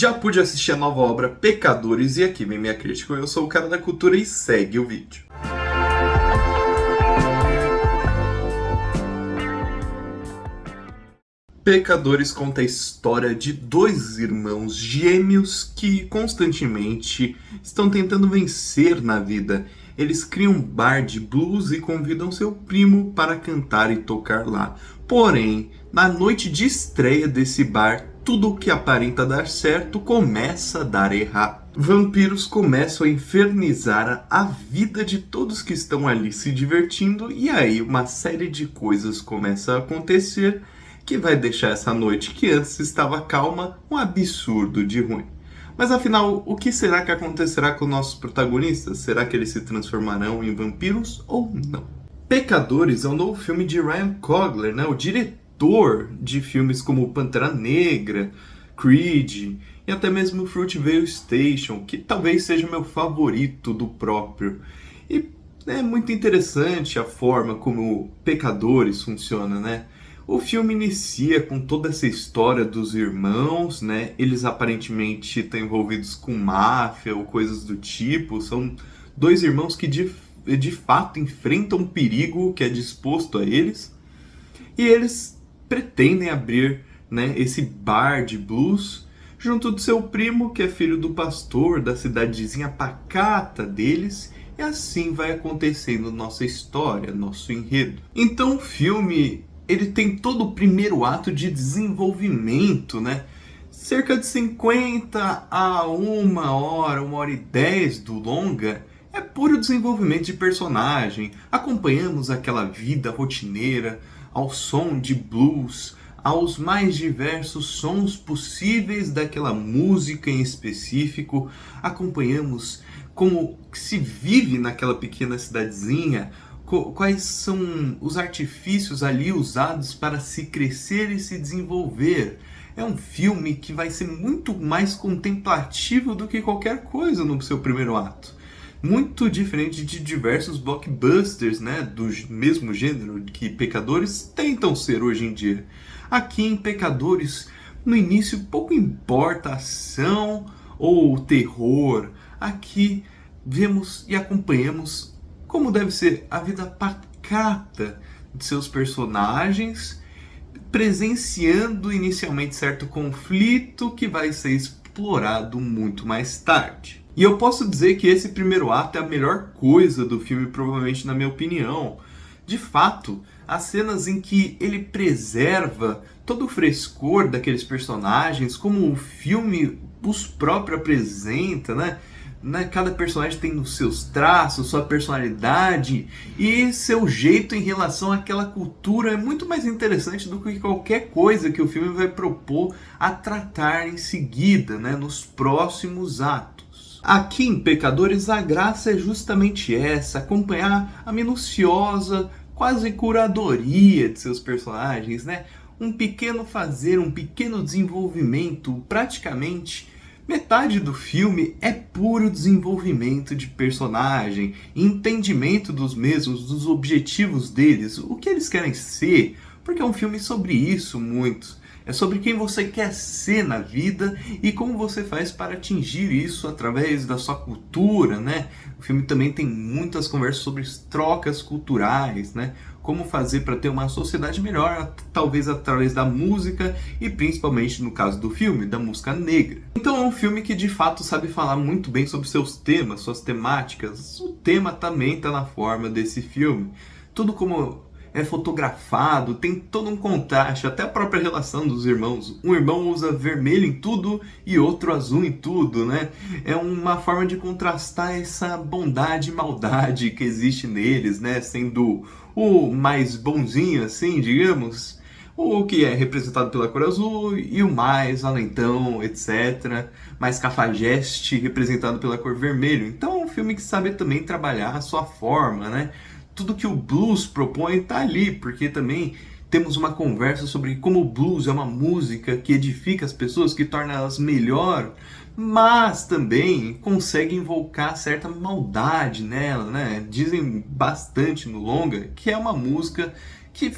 Já pude assistir a nova obra Pecadores e aqui vem minha crítica. Eu sou o cara da cultura e segue o vídeo. Pecadores conta a história de dois irmãos gêmeos que constantemente estão tentando vencer na vida. Eles criam um bar de blues e convidam seu primo para cantar e tocar lá. Porém, na noite de estreia desse bar, tudo o que aparenta dar certo começa a dar errado. Vampiros começam a infernizar a vida de todos que estão ali se divertindo e aí uma série de coisas começa a acontecer que vai deixar essa noite que antes estava calma um absurdo de ruim. Mas afinal, o que será que acontecerá com nossos protagonistas? Será que eles se transformarão em vampiros ou não? Pecadores é um novo filme de Ryan Coogler, o diretor de filmes como Pantera Negra, Creed e até mesmo Fruitvale Station, que talvez seja o meu favorito do próprio. E é muito interessante a forma como Pecadores funciona, O filme inicia com toda essa história dos irmãos, Eles aparentemente estão envolvidos com máfia ou coisas do tipo. São dois irmãos que de fato enfrentam um perigo que é disposto a eles. E eles pretendem abrir, esse bar de blues junto do seu primo, que é filho do pastor da cidadezinha pacata deles. E assim vai acontecendo nossa história, nosso enredo. Então o filme ele tem todo o primeiro ato de desenvolvimento, Cerca de 50 a 1h10 do longa é puro desenvolvimento de personagem. Acompanhamos aquela vida rotineira ao som de blues, aos mais diversos sons possíveis daquela música em específico. Acompanhamos como se vive naquela pequena cidadezinha, quais são os artifícios ali usados para se crescer e se desenvolver. É um filme que vai ser muito mais contemplativo do que qualquer coisa no seu primeiro ato. Muito diferente de diversos blockbusters, do mesmo gênero que Pecadores tentam ser hoje em dia. Aqui em Pecadores, no início pouco importa a ação ou o terror. Aqui vemos e acompanhamos como deve ser a vida pacata de seus personagens, presenciando inicialmente certo conflito que vai ser explorado muito mais tarde. E eu posso dizer que esse primeiro ato é a melhor coisa do filme, provavelmente na minha opinião. De fato, as cenas em que ele preserva todo o frescor daqueles personagens, como o filme os próprio apresenta, Cada personagem tem os seus traços, sua personalidade e seu jeito em relação àquela cultura é muito mais interessante do que qualquer coisa que o filme vai propor a tratar em seguida, nos próximos atos. Aqui em Pecadores a graça é justamente essa, acompanhar a minuciosa, quase curadoria de seus personagens, Um pequeno fazer, um pequeno desenvolvimento, praticamente metade do filme é puro desenvolvimento de personagem, entendimento dos mesmos, dos objetivos deles, o que eles querem ser, porque é um filme sobre isso muito. É sobre quem você quer ser na vida e como você faz para atingir isso através da sua cultura, O filme também tem muitas conversas sobre trocas culturais, Como fazer para ter uma sociedade melhor, talvez através da música e principalmente no caso do filme, da música negra. Então é um filme que de fato sabe falar muito bem sobre seus temas, suas temáticas. O tema também está na forma desse filme. Tudo como é fotografado, tem todo um contraste, até a própria relação dos irmãos. Um irmão usa vermelho em tudo e outro azul em tudo, É uma forma de contrastar essa bondade e maldade que existe neles, Sendo o mais bonzinho, assim, digamos, o que é representado pela cor azul, e o mais valentão, etc. Mais cafajeste, representado pela cor vermelho. Então é um filme que sabe também trabalhar a sua forma, Tudo que o blues propõe está ali, porque também temos uma conversa sobre como o blues é uma música que edifica as pessoas, que torna elas melhor, mas também consegue invocar certa maldade nela, Dizem bastante no longa que é uma música que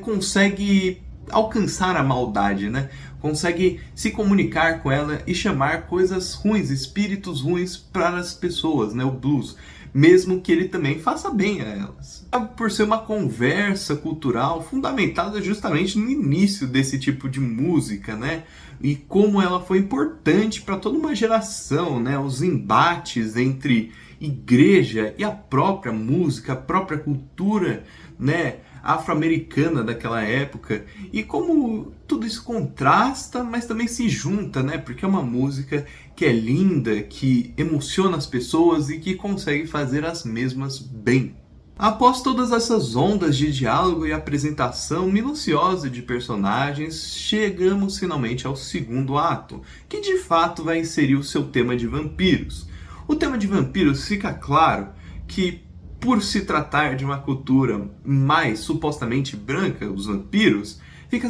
consegue alcançar a maldade, né? Consegue se comunicar com ela e chamar coisas ruins, espíritos ruins para as pessoas, né? O blues, mesmo que ele também faça bem a elas. Por ser uma conversa cultural fundamentada justamente no início desse tipo de música, né? E como ela foi importante para toda uma geração, né? Os embates entre igreja e a própria música, a própria cultura, né, afro-americana daquela época, e como tudo isso contrasta, mas também se junta, né? Porque é uma música que é linda, que emociona as pessoas e que consegue fazer as mesmas bem. Após todas essas ondas de diálogo e apresentação minuciosa de personagens, chegamos finalmente ao segundo ato, que de fato vai inserir o seu tema de vampiros. O tema de vampiros fica claro que, por se tratar de uma cultura mais supostamente branca, os vampiros, fica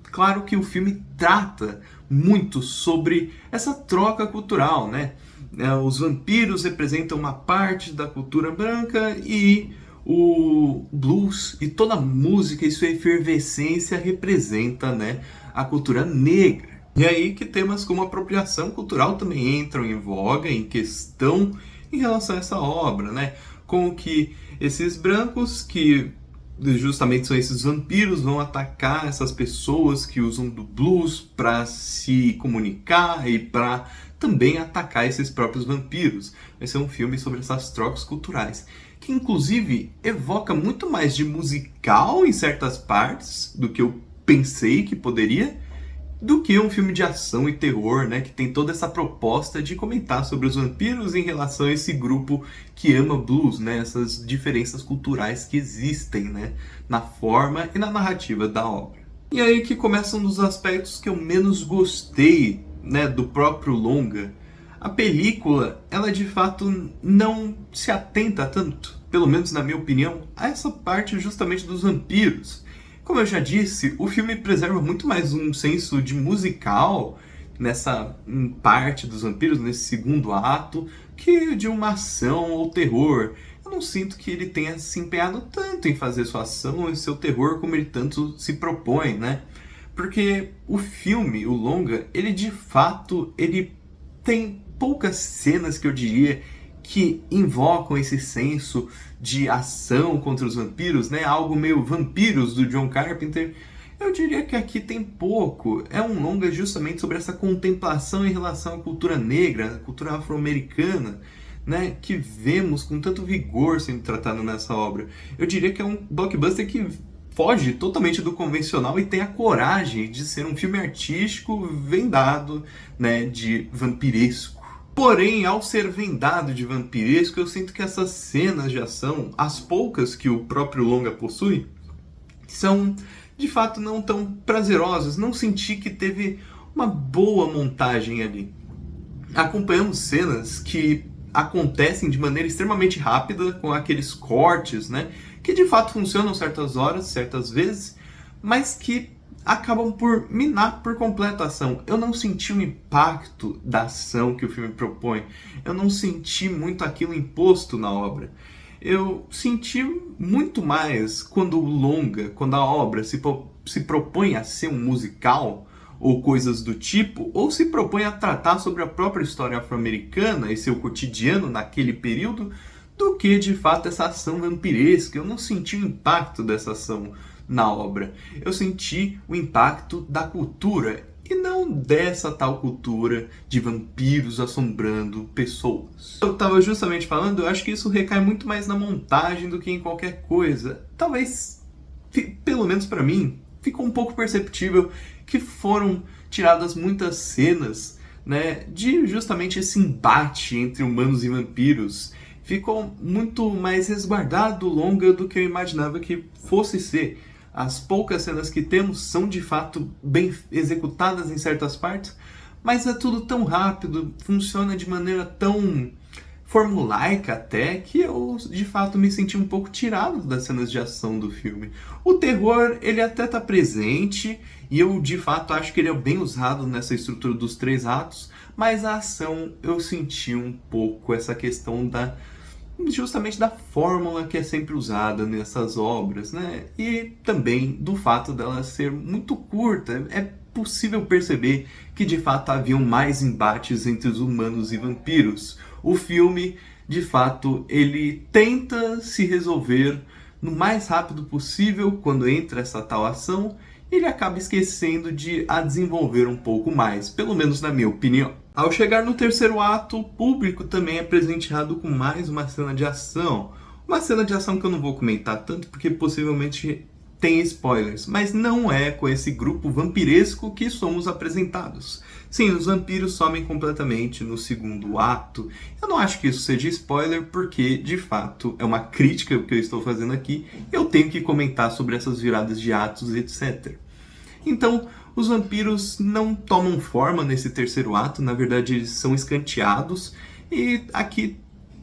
claro que o filme trata muito sobre essa troca cultural, né? Os vampiros representam uma parte da cultura branca e o blues e toda a música e sua efervescência representa, né, a cultura negra. E é aí que temas como apropriação cultural também entram em voga, em questão em relação a essa obra, né? Como que esses brancos, que justamente são esses vampiros, vão atacar essas pessoas que usam do blues para se comunicar e para também atacar esses próprios vampiros. Vai ser um filme sobre essas trocas culturais, que inclusive evoca muito mais de musical em certas partes do que eu pensei que poderia, do que um filme de ação e terror, né, que tem toda essa proposta de comentar sobre os vampiros em relação a esse grupo que ama blues, né, essas diferenças culturais que existem, né, na forma e na narrativa da obra. E aí que começa um dos aspectos que eu menos gostei, né, do próprio longa. A película, ela de fato não se atenta tanto, pelo menos na minha opinião, a essa parte justamente dos vampiros. Como eu já disse, o filme preserva muito mais um senso de musical nessa parte dos vampiros, nesse segundo ato, que de uma ação ou terror. Eu não sinto que ele tenha se empenhado tanto em fazer sua ação e seu terror como ele tanto se propõe, né? Porque o filme, o longa, ele de fato, ele tem poucas cenas que eu diria que invocam esse senso de ação contra os vampiros, né? Algo meio Vampiros do John Carpenter. Eu diria que aqui tem pouco. É um longa justamente sobre essa contemplação em relação à cultura negra, à cultura afro-americana, né? Que vemos com tanto vigor sendo tratado nessa obra. Eu diria que é um blockbuster que foge totalmente do convencional e tem a coragem de ser um filme artístico vendado, né, de vampiresco. Porém, ao ser vendado de vampiresco, eu sinto que essas cenas de ação, as poucas que o próprio longa possui, são de fato não tão prazerosas. Não senti que teve uma boa montagem ali. Acompanhamos cenas que acontecem de maneira extremamente rápida, com aqueles cortes, né, que de fato funcionam certas horas, certas vezes, mas que acabam por minar por completo a ação. Eu não senti o impacto da ação que o filme propõe. Eu não senti muito aquilo imposto na obra. Eu senti muito mais quando o longa, quando a obra se propõe a ser um musical ou coisas do tipo, ou se propõe a tratar sobre a própria história afro-americana e seu cotidiano naquele período, do que de fato essa ação vampiresca. Eu não senti o impacto dessa ação na obra. Eu senti o impacto da cultura e não dessa tal cultura de vampiros assombrando pessoas. Eu estava justamente falando, eu acho que isso recai muito mais na montagem do que em qualquer coisa. Talvez, pelo menos para mim, ficou um pouco perceptível que foram tiradas muitas cenas, né, de justamente esse embate entre humanos e vampiros. Ficou muito mais resguardado longa do que eu imaginava que fosse ser. As poucas cenas que temos são de fato bem executadas em certas partes, mas é tudo tão rápido, funciona de maneira tão formulaica até, que eu de fato me senti um pouco tirado das cenas de ação do filme. O terror, ele até está presente, e eu de fato acho que ele é bem usado nessa estrutura dos 3 atos, mas a ação eu senti um pouco essa questão justamente da fórmula que é sempre usada nessas obras, né? E também do fato dela ser muito curta. É possível perceber que de fato haviam mais embates entre os humanos e vampiros. O filme, de fato, ele tenta se resolver no mais rápido possível quando entra essa tal ação, ele acaba esquecendo de a desenvolver um pouco mais, pelo menos na minha opinião. Ao chegar no terceiro ato, o público também é presenteado com mais uma cena de ação. Uma cena de ação que eu não vou comentar tanto porque possivelmente tem spoilers, mas não é com esse grupo vampiresco que somos apresentados. Sim, os vampiros somem completamente no segundo ato. Eu não acho que isso seja spoiler, porque, de fato, é uma crítica que eu estou fazendo aqui. Eu tenho que comentar sobre essas viradas de atos, etc. Então, os vampiros não tomam forma nesse terceiro ato, na verdade eles são escanteados. E aqui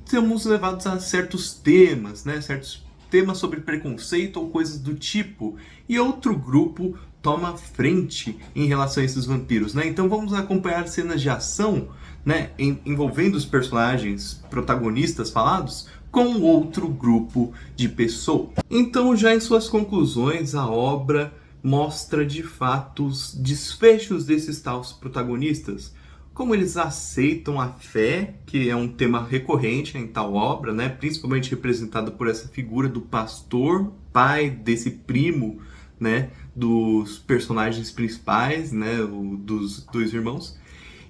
somos levados a certos temas, né? Certos temas sobre preconceito ou coisas do tipo, e outro grupo toma frente em relação a esses vampiros, né? Então vamos acompanhar cenas de ação, né, envolvendo os personagens protagonistas falados com outro grupo de pessoas. Então, já em suas conclusões, a obra mostra de fato os desfechos desses tais protagonistas, como eles aceitam a fé, que é um tema recorrente em tal obra, né? Principalmente representado por essa figura do pastor, pai desse primo, né? Dos personagens principais, né? Dos dois irmãos.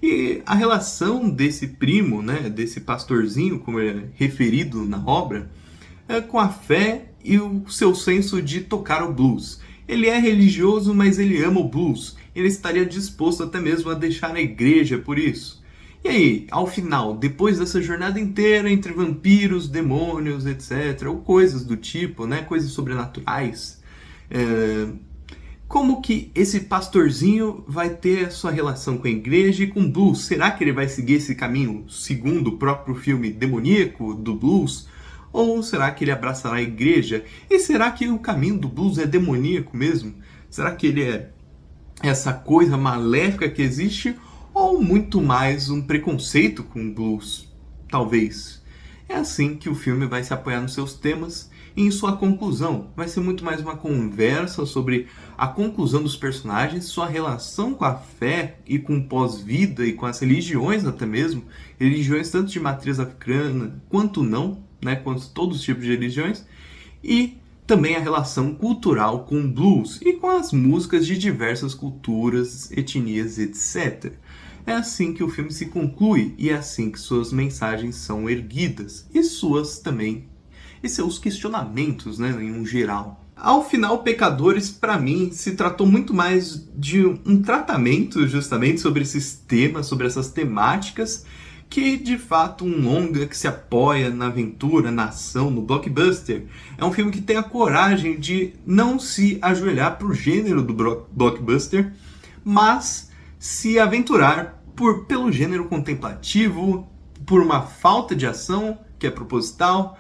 E a relação desse primo, né? Desse pastorzinho, como é referido na obra, é com a fé e o seu senso de tocar o blues. Ele é religioso, mas ele ama o blues. Ele estaria disposto até mesmo a deixar a igreja por isso. E aí, ao final, depois dessa jornada inteira entre vampiros, demônios, etc., ou coisas do tipo, né, coisas sobrenaturais, como que esse pastorzinho vai ter a sua relação com a igreja e com o blues? Será que ele vai seguir esse caminho segundo o próprio filme demoníaco do blues? Ou será que ele abraçará a igreja? E será que o caminho do blues é demoníaco mesmo? Será que ele é essa coisa maléfica que existe? Ou muito mais um preconceito com o blues? Talvez. É assim que o filme vai se apoiar nos seus temas e em sua conclusão. Vai ser muito mais uma conversa sobre a conclusão dos personagens, sua relação com a fé e com o pós-vida e com as religiões até mesmo. Religiões tanto de matriz africana quanto não, né, quanto todos os tipos de religiões, e também a relação cultural com o blues e com as músicas de diversas culturas, etnias, etc. É assim que o filme se conclui e é assim que suas mensagens são erguidas e suas também e seus questionamentos, né, em um geral. Ao final, Pecadores, para mim, se tratou muito mais de um tratamento justamente sobre esses temas, sobre essas temáticas, que de fato um longa que se apoia na aventura, na ação, no blockbuster. É um filme que tem a coragem de não se ajoelhar para o gênero do blockbuster, mas se aventurar pelo gênero contemplativo, por uma falta de ação que é proposital,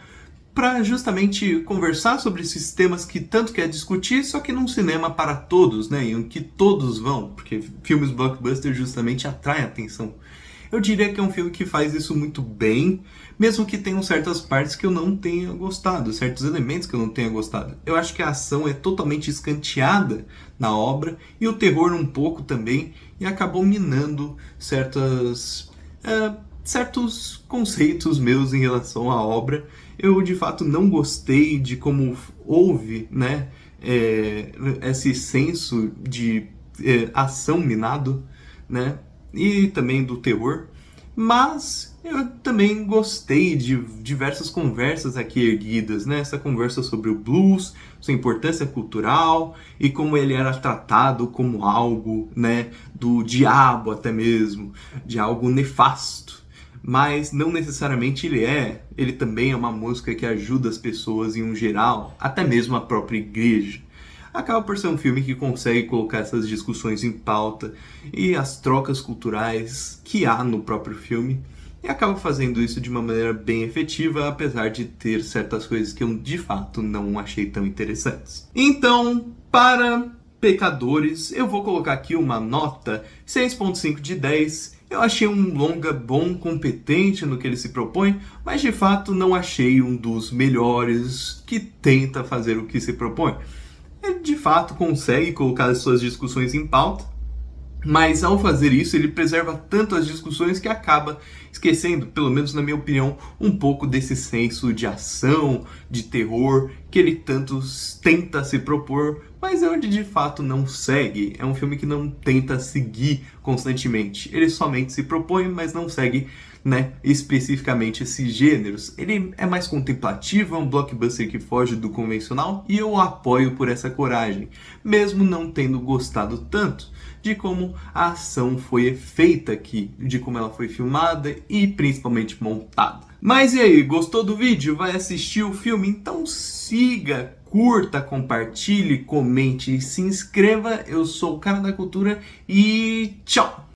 para justamente conversar sobre esses temas que tanto quer discutir, só que num cinema para todos, né, em que todos vão, porque filmes blockbuster justamente atraem atenção. Eu diria que é um filme que faz isso muito bem, mesmo que tenham certas partes que eu não tenha gostado, certos elementos que eu não tenha gostado. Eu acho que a ação é totalmente escanteada na obra, e o terror um pouco também, e acabou minando certos conceitos meus em relação à obra. Eu, de fato, não gostei de como houve, né, esse senso de ação minado, né, e também do terror, mas eu também gostei de diversas conversas aqui erguidas, né? Essa conversa sobre o blues, sua importância cultural e como ele era tratado como algo, né, do diabo até mesmo, de algo nefasto. Mas não necessariamente ele também é uma música que ajuda as pessoas em um geral, até mesmo a própria igreja. Acaba por ser um filme que consegue colocar essas discussões em pauta e as trocas culturais que há no próprio filme, e acaba fazendo isso de uma maneira bem efetiva, apesar de ter certas coisas que eu de fato não achei tão interessantes. Então, para Pecadores, eu vou colocar aqui uma nota 6.5 de 10, Eu achei um longa bom, competente no que ele se propõe, mas de fato não achei um dos melhores que tenta fazer o que se propõe. Ele de fato consegue colocar as suas discussões em pauta, mas ao fazer isso ele preserva tanto as discussões que acaba esquecendo, pelo menos na minha opinião, um pouco desse senso de ação, de terror que ele tanto tenta se propor, mas é onde de fato não segue. É um filme que não tenta seguir constantemente. Ele somente se propõe, mas não segue, né, especificamente esses gêneros. Ele é mais contemplativo, é um blockbuster que foge do convencional e eu o apoio por essa coragem, mesmo não tendo gostado tanto de como a ação foi feita aqui, de como ela foi filmada e principalmente montada. Mas e aí, gostou do vídeo? Vai assistir o filme? Então siga, curta, compartilhe, comente e se inscreva. Eu sou o Cara da Cultura e tchau!